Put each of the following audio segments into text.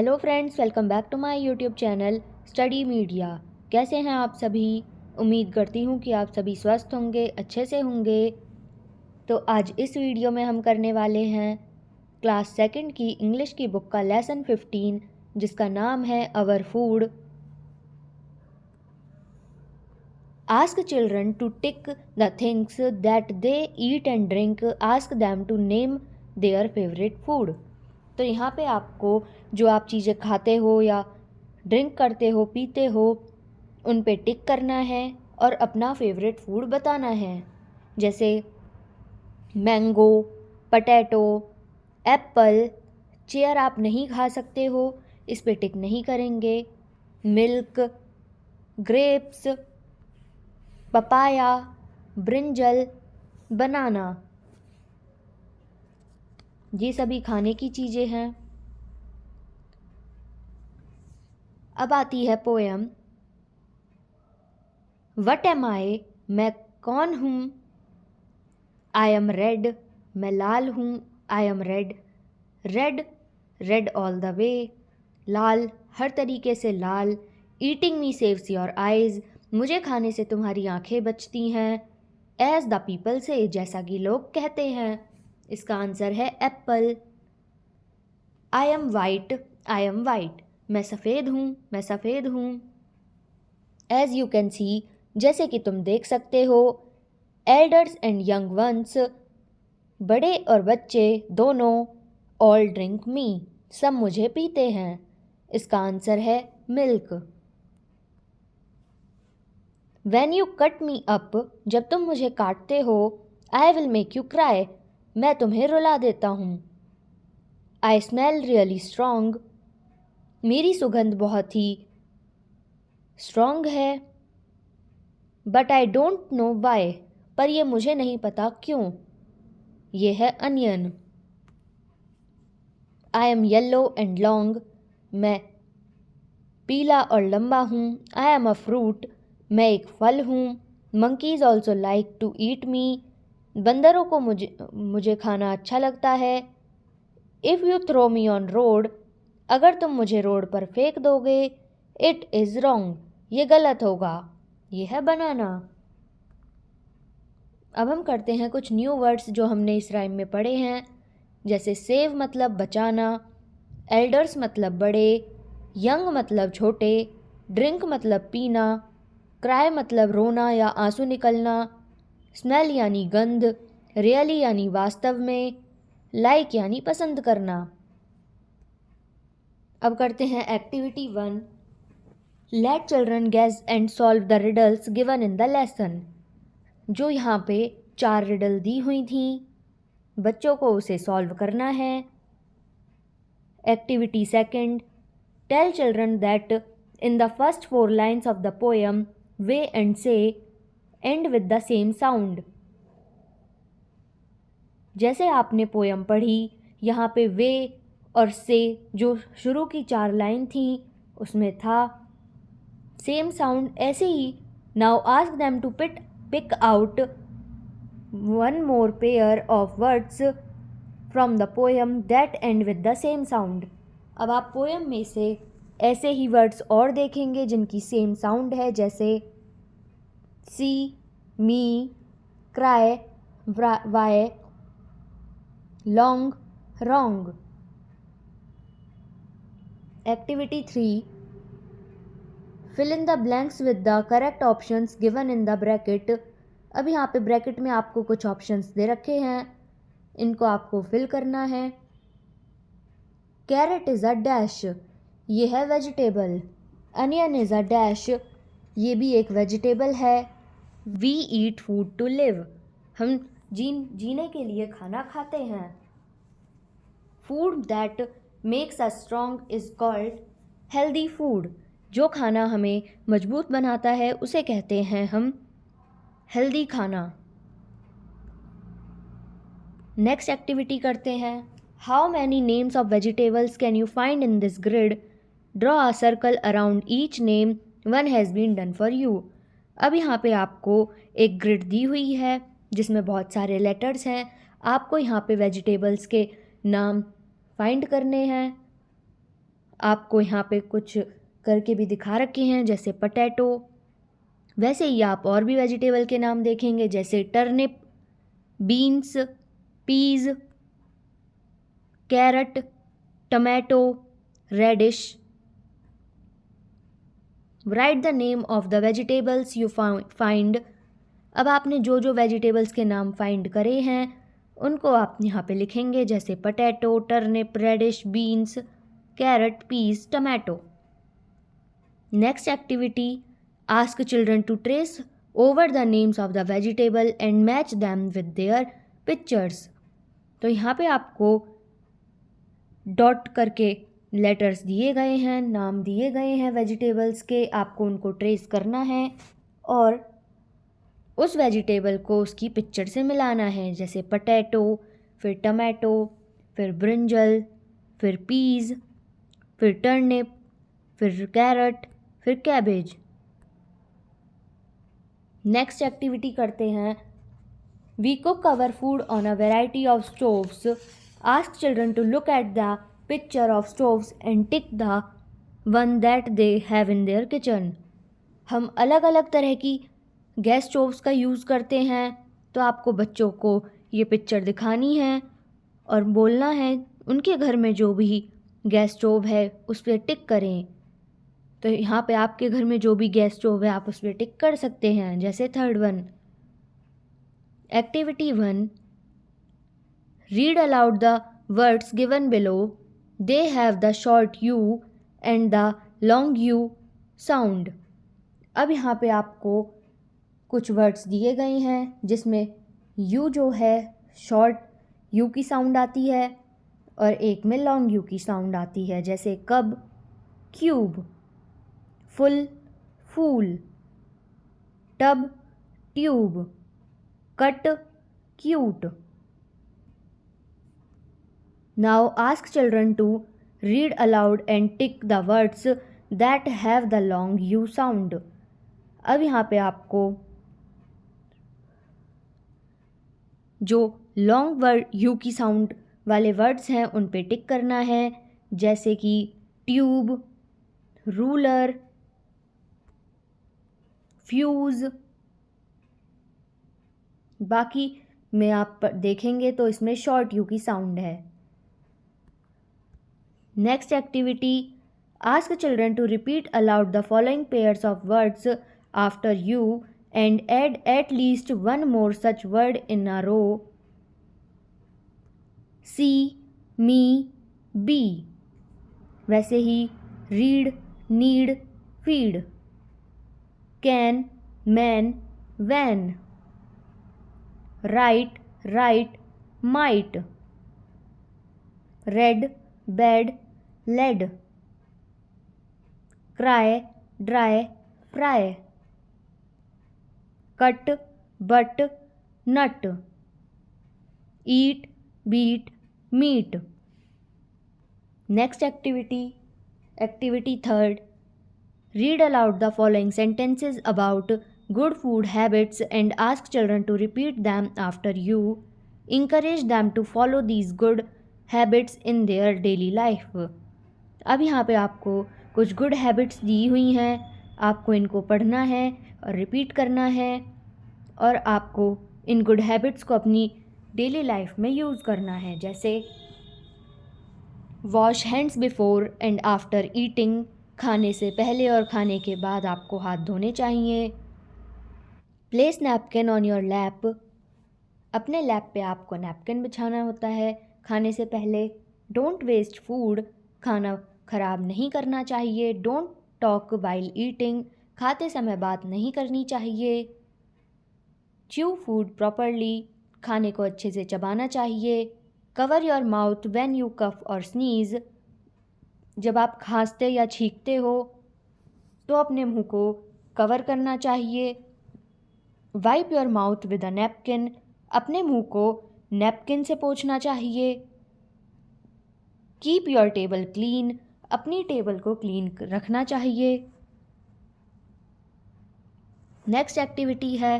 Hello friends, welcome back to my YouTube channel Study Media. कैसे हैं आप सभी? उम्मीद करती हूँ कि आप सभी स्वस्थ होंगे, अच्छे से होंगे। तो आज इस वीडियो में हम करने वाले हैं क्लास सेकंड की इंग्लिश की बुक का लेसन 15, जिसका नाम है our food. Ask children to tick the things that they eat and drink, ask them to name their favourite food. तो यहाँ पे आपको जो आप चीज़ें खाते हो या ड्रिंक करते हो, पीते हो, उन पे टिक करना है और अपना फेवरेट फूड बताना है। जैसे मैंगो, पटैटो, एप्पल। चेयर आप नहीं खा सकते हो, इस पे टिक नहीं करेंगे। मिल्क, ग्रेप्स, पपाया, ब्रिंजल, बनाना, ये सभी खाने की चीज़ें हैं। अब आती है पोएम। वट एम आई, मैं कौन हूँ। आई एम रेड, मैं लाल हूँ। I am red, red, red all the way, लाल, हर तरीके से लाल। Eating me saves your eyes, मुझे खाने से तुम्हारी आंखें बचती हैं। एज द पीपल से, जैसा कि लोग कहते हैं। इसका आंसर है Apple. I am white, I am white, मैं सफ़ेद हूँ, मैं सफ़ेद हूँ। एज यू कैन सी, जैसे कि तुम देख सकते हो। एल्डर्स एंड यंग वंस, बड़े और बच्चे दोनों। ऑल ड्रिंक मी, सब मुझे पीते हैं। इसका आंसर है milk. When you cut me up, जब तुम मुझे काटते हो। I will make you cry, मैं तुम्हें रुला देता हूँ। आई स्मेल रियली स्ट्रॉन्ग, मेरी सुगंध बहुत ही स्ट्रॉन्ग है। But I don't know why, पर यह मुझे नहीं पता क्यों। ये है onion. I am yellow and long, मैं पीला और लंबा हूँ। आई एम अ फ्रूट, मैं एक फल हूँ। Monkeys also like to eat me, बंदरों को मुझे खाना अच्छा लगता है। If you throw me on road, अगर तुम मुझे रोड पर फेंक दोगे। इट इज़ रॉन्ग, ये गलत होगा। ये है बनाना। अब हम करते हैं कुछ न्यू वर्ड्स जो हमने इस राइम में पढ़े हैं। जैसे सेव मतलब बचाना, एल्डर्स मतलब बड़े, यंग मतलब छोटे, ड्रिंक मतलब पीना, क्राई मतलब रोना या आंसू निकलना, स्मेल यानी गंध, रियली यानी वास्तव में, लाइक यानी पसंद करना। अब करते हैं activity 1। Let children guess and solve the riddles given in the lesson. जो यहाँ पे 4 रिडल दी हुई थी, बच्चों को उसे सॉल्व करना है। Activity 2, tell children that in the first 4 lines of the poem they end से end with the same sound. जैसे आपने पोएम पढ़ी, यहाँ पे वे और से जो शुरू की 4 लाइन थी उसमें था सेम साउंड ऐसे ही। Now ask them to pick out one more pair of words from the poem that end with the same sound। अब आप पोएम में से ऐसे ही वर्ड्स और देखेंगे जिनकी सेम साउंड है, जैसे see, me, cry, why, long, wrong. Activity 3, fill in the blanks with the correct options given in the bracket. अब यहाँ पे ब्रैकेट में आपको कुछ ऑप्शंस दे रखे हैं, इनको आपको फिल करना है। कैरेट इज़ अ डैश, ये है vegetable. Onion is a dash, ये भी एक वेजिटेबल है। We eat food to live, हम जीने के लिए खाना खाते हैं। Food that makes us strong is called healthy food, जो खाना हमें मजबूत बनाता है उसे कहते हैं हम हेल्दी खाना। नेक्स्ट एक्टिविटी करते हैं। How many names of vegetables can you find in this grid, draw a circle around each name, one has been done for you. अब यहाँ पे आपको एक ग्रिड दी हुई है जिसमें बहुत सारे लेटर्स हैं। आपको यहाँ पे वेजिटेबल्स के नाम फाइंड करने हैं। आपको यहाँ पे कुछ करके भी दिखा रखे हैं, जैसे पटैटो। वैसे ही आप और भी वेजिटेबल के नाम देखेंगे, जैसे turnip, beans, peas, carrot, tomato, radish. Right the name of the vegetables you find. अब आपने जो जो वेजिटेबल्स के नाम फाइंड करे हैं उनको आप यहाँ पे लिखेंगे, जैसे potato, turnip, radish, beans, carrot, peas, tomato. Next activity, ask children to trace over the names of the vegetable and match them with their pictures. तो यहाँ पे आपको डॉट करके लेटर्स दिए गए हैं, नाम दिए गए हैं वेजिटेबल्स के, आपको उनको ट्रेस करना है और उस वेजिटेबल को उसकी पिक्चर से मिलाना है, जैसे पटैटो, फिर टमाटो, फिर ब्रिंजल, फिर पीज, फिर टर्निप, फिर कैरट, फिर कैबेज। नेक्स्ट एक्टिविटी करते हैं, we cook our food on a variety of stoves. Ask children to look at the picture of stoves and tick the one that they have in their kitchen. हम अलग अलग तरह की gas stoves का use करते हैं, तो आपको बच्चों को ये पिक्चर दिखानी है और बोलना है उनके घर में जो भी गैस स्टोव है उस पर टिक करें। तो यहाँ पे आपके घर में जो भी गैस स्टोव है आप उस पर टिक कर सकते हैं, जैसे third one. Activity 1, read aloud the words given below. They have the short you and the long U sound. अब यहाँ पे आपको कुछ वर्ड्स दिए गए हैं जिसमें यू जो है शॉर्ट यू की साउंड आती है और एक में लॉन्ग यू की साउंड आती है, जैसे cub, cube, full, fool, tub, tube, cut, cute. Now ask children to read aloud and tick the words that have the long U sound. अब यहाँ पे आपको जो लॉन्ग वर्ड यू की साउंड वाले वर्ड्स हैं उन पे टिक करना है, जैसे कि ट्यूब, रूलर, फ्यूज़। बाकी में आप देखेंगे तो इसमें शॉर्ट यू की साउंड है। Next activity, ask children to repeat aloud the following pairs of words after you and add at least one more such word in a row. See, me, be. वैसे ही read, need, feed. Can, man, when. Write, write, might. Read, bed, led. Cry, dry, fry. Cut, but, nut, eat, beat, meat. Next activity, activity 3, read aloud the following sentences about good food habits and ask children to repeat them after you. Encourage them to follow these good habits in their daily life. अब यहाँ पे आपको कुछ good habits दी हुई हैं, आपको इनको पढ़ना है और रिपीट करना है और आपको इन गुड हैबिट्स को अपनी डेली लाइफ में यूज़ करना है, जैसे wash hands before and after eating. खाने से पहले और खाने के बाद आपको हाथ धोने चाहिए। Place napkin on your lap. अपने लैप पे आपको नैपकिन बिछाना होता है खाने से पहले। Don't waste food. खाना ख़राब नहीं करना चाहिए। Don't talk while eating. खाते समय बात नहीं करनी चाहिए। Chew food properly. खाने को अच्छे से चबाना चाहिए। Cover your mouth when you cough और स्नीज़। जब आप खांसते या छींकते हो तो अपने मुंह को कवर करना चाहिए। Wipe your mouth with a napkin. अपने मुंह को नैपकिन से पोंछना चाहिए। Keep your table clean. अपनी टेबल को क्लीन रखना चाहिए। नेक्स्ट एक्टिविटी है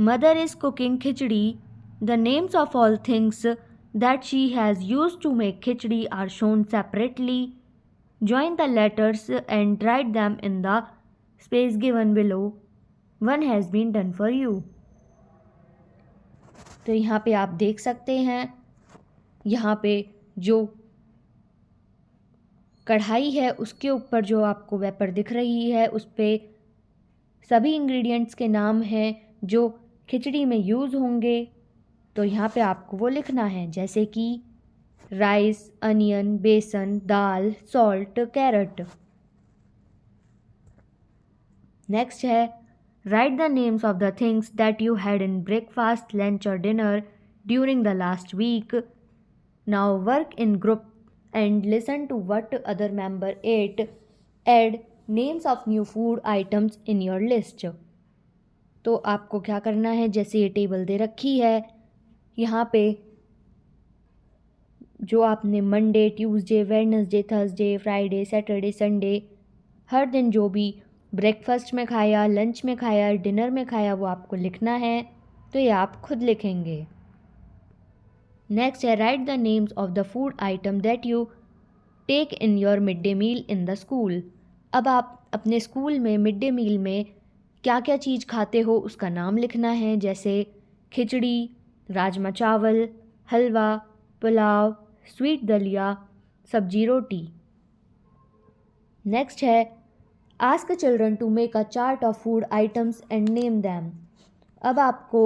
mother is cooking khichdi. The names of all things that she has used to make khichdi are shown separately. Join the letters and write them in the space given below. One has been done for you. तो यहाँ पे आप देख सकते हैं, यहाँ पे जो कढ़ाई है उसके ऊपर जो आपको वेपर दिख रही है उस पर सभी इंग्रेडिएंट्स के नाम हैं जो खिचड़ी में यूज़ होंगे। तो यहाँ पे आपको वो लिखना है, जैसे कि राइस, अनियन, बेसन, दाल, सॉल्ट, कैरेट। नेक्स्ट है, write the names of the things that you had in breakfast, lunch और dinner during the last week. Now work in group and listen to what other member ate. Add names of new food items in your list. तो आपको क्या करना है, जैसे ये table दे रखी है, यहाँ पे जो आपने Monday, Tuesday, Wednesday, Thursday, Friday, Saturday, Sunday हर दिन जो भी ब्रेकफास्ट में खाया, लंच में खाया, डिनर में खाया, वो आपको लिखना है। तो ये आप खुद लिखेंगे। नेक्स्ट है, write the names of the food item that you take in your mid day meal in the school. अब आप अपने स्कूल में मिड डे मील में क्या क्या चीज़ खाते हो उसका नाम लिखना है, जैसे खिचड़ी, राजमा चावल, हलवा, पुलाव, स्वीट दलिया, सब्जी रोटी। नेक्स्ट है, ask children to make a chart of food items and name them. अब आपको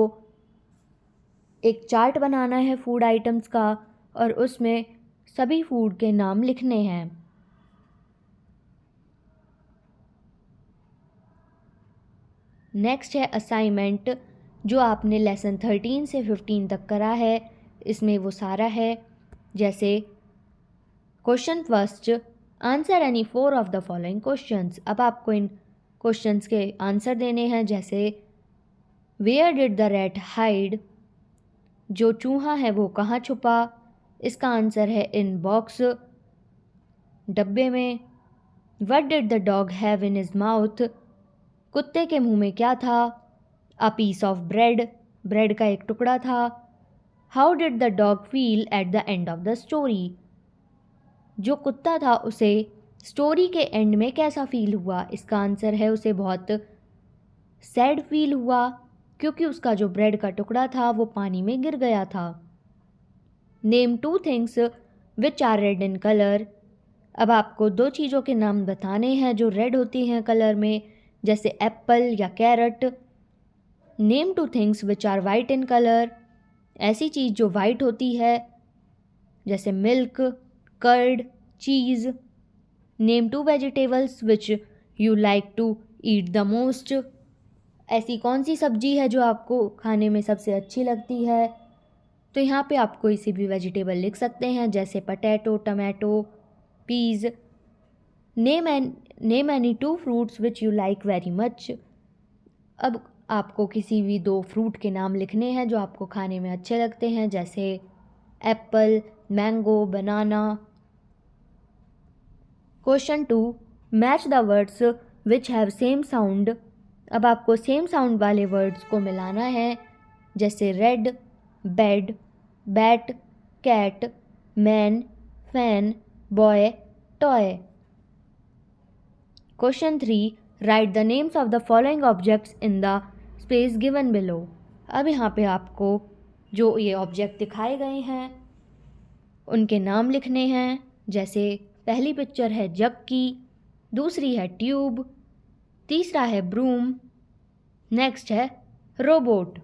एक चार्ट बनाना है फूड आइटम्स का और उसमें सभी फूड के नाम लिखने हैं। नेक्स्ट है असाइनमेंट, जो आपने लेसन 13 से 15 तक करा है, इसमें वो सारा है। जैसे question first, answer any 4 of the following questions. अब आपको इन क्वेश्चंस के आंसर देने हैं, जैसे where did the rat hide, जो चूहा है वो कहाँ छुपा, इसका आंसर है इन बॉक्स, डब्बे में। What did the dog have in his mouth, कुत्ते के मुंह में क्या था, a piece of bread, bread का एक टुकड़ा था। How did the dog feel at the end of the story, जो कुत्ता था उसे स्टोरी के एंड में कैसा फील हुआ, इसका आंसर है उसे बहुत सैड फील हुआ क्योंकि उसका जो ब्रेड का टुकड़ा था वो पानी में गिर गया था। Name 2 things which are red in colour. अब आपको 2 चीज़ों के नाम बताने हैं जो रेड होती हैं कलर में, जैसे एप्पल या carrot. Name 2 things which are white in colour, ऐसी चीज़ जो वाइट होती है, जैसे milk, curd, cheese. Name 2 vegetables which you like to eat the most, ऐसी कौन सी सब्जी है जो आपको खाने में सबसे अच्छी लगती है। तो यहाँ पे आप कोई सी भी वेजिटेबल लिख सकते हैं, जैसे potato, tomato, peas. Name any 2 fruits which you like very much. अब आपको किसी भी 2 फ्रूट के नाम लिखने हैं जो आपको खाने में अच्छे लगते हैं, जैसे Apple, mango, banana. Question 2, match the words which have same sound. अब आपको सेम साउंड वाले वर्ड्स को मिलाना है, जैसे red, bed, bat, cat, man, fan, boy, toy. Question 3, write the names of the following objects in the space given below. अब यहाँ पे आपको जो ये ऑब्जेक्ट दिखाए गए हैं उनके नाम लिखने हैं, जैसे पहली पिक्चर है जग की, दूसरी है ट्यूब, तीसरा है ब्रूम, नेक्स्ट है robot.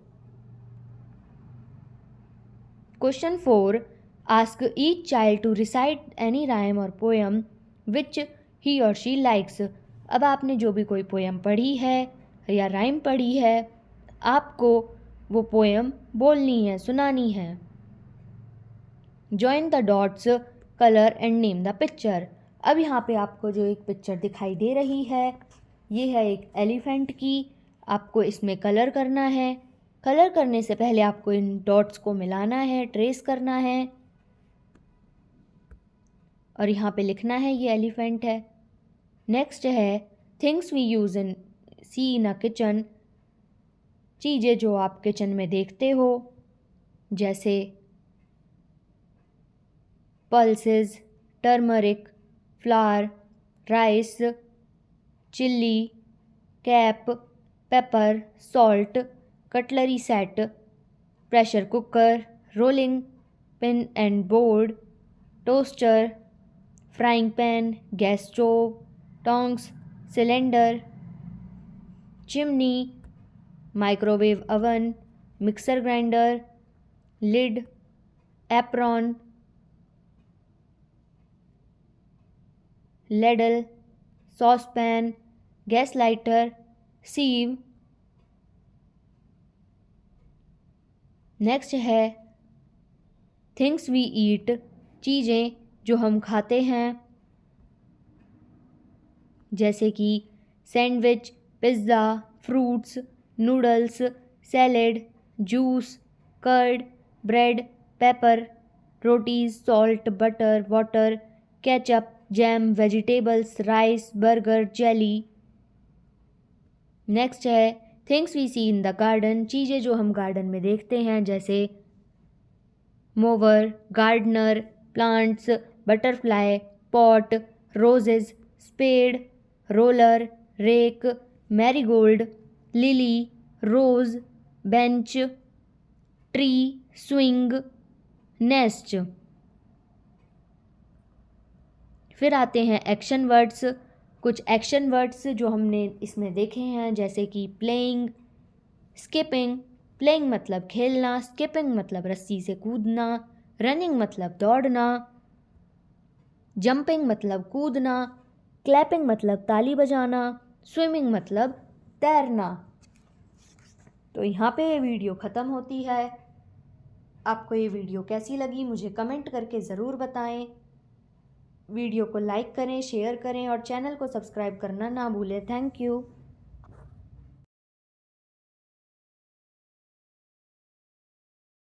Question 4, ask each child to recite any rhyme or poem which he or she likes. अब आपने जो भी कोई पोएम पढ़ी है या राइम पढ़ी है, आपको वो पोएम बोलनी है, सुनानी है। Join the dots, colour and name the picture. अब यहाँ पे आपको जो एक पिक्चर दिखाई दे रही है, ये है एक एलिफेंट की। आपको इसमें कलर करना है। कलर करने से पहले आपको इन डॉट्स को मिलाना है, ट्रेस करना है और यहाँ पे लिखना है ये एलिफेंट है। नेक्स्ट है things we use in see in a kitchen, चीज़ें जो आप किचन में देखते हो, जैसे pulses, turmeric, flour, rice, chilli, cap, pepper, salt, cutlery set, pressure cooker, rolling pin and board, toaster, frying pan, gas stove, tongs, cylinder, chimney, microwave oven, mixer grinder, lid, apron, ladle, saucepan, gas lighter, sieve. Next है things we eat, चीज़ें जो हम खाते हैं, जैसे कि sandwich, pizza, fruits, noodles, salad, juice, curd, bread, pepper, rotis, salt, butter, water, ketchup, jam, vegetables, rice, burger, jelly. Next है things we see in the garden, चीज़ें जो हम गार्डन में देखते हैं, जैसे mower, gardener, plants, butterfly, pot, roses, spade, roller, rake, marigold, lily, rose, bench, tree, swing, nest. फिर आते हैं एक्शन वर्ड्स। कुछ एक्शन वर्ड्स जो हमने इसमें देखे हैं, जैसे कि प्लेइंग, स्किपिंग। प्लेइंग मतलब खेलना, स्किपिंग मतलब रस्सी से कूदना, रनिंग मतलब दौड़ना, जंपिंग मतलब कूदना, क्लैपिंग मतलब ताली बजाना, स्विमिंग मतलब तैरना। तो यहाँ पे ये वीडियो ख़त्म होती है। आपको ये वीडियो कैसी लगी मुझे कमेंट करके ज़रूर बताएं। वीडियो को लाइक करें, शेयर करें और चैनल को सब्सक्राइब करना ना भूलें। Thank you.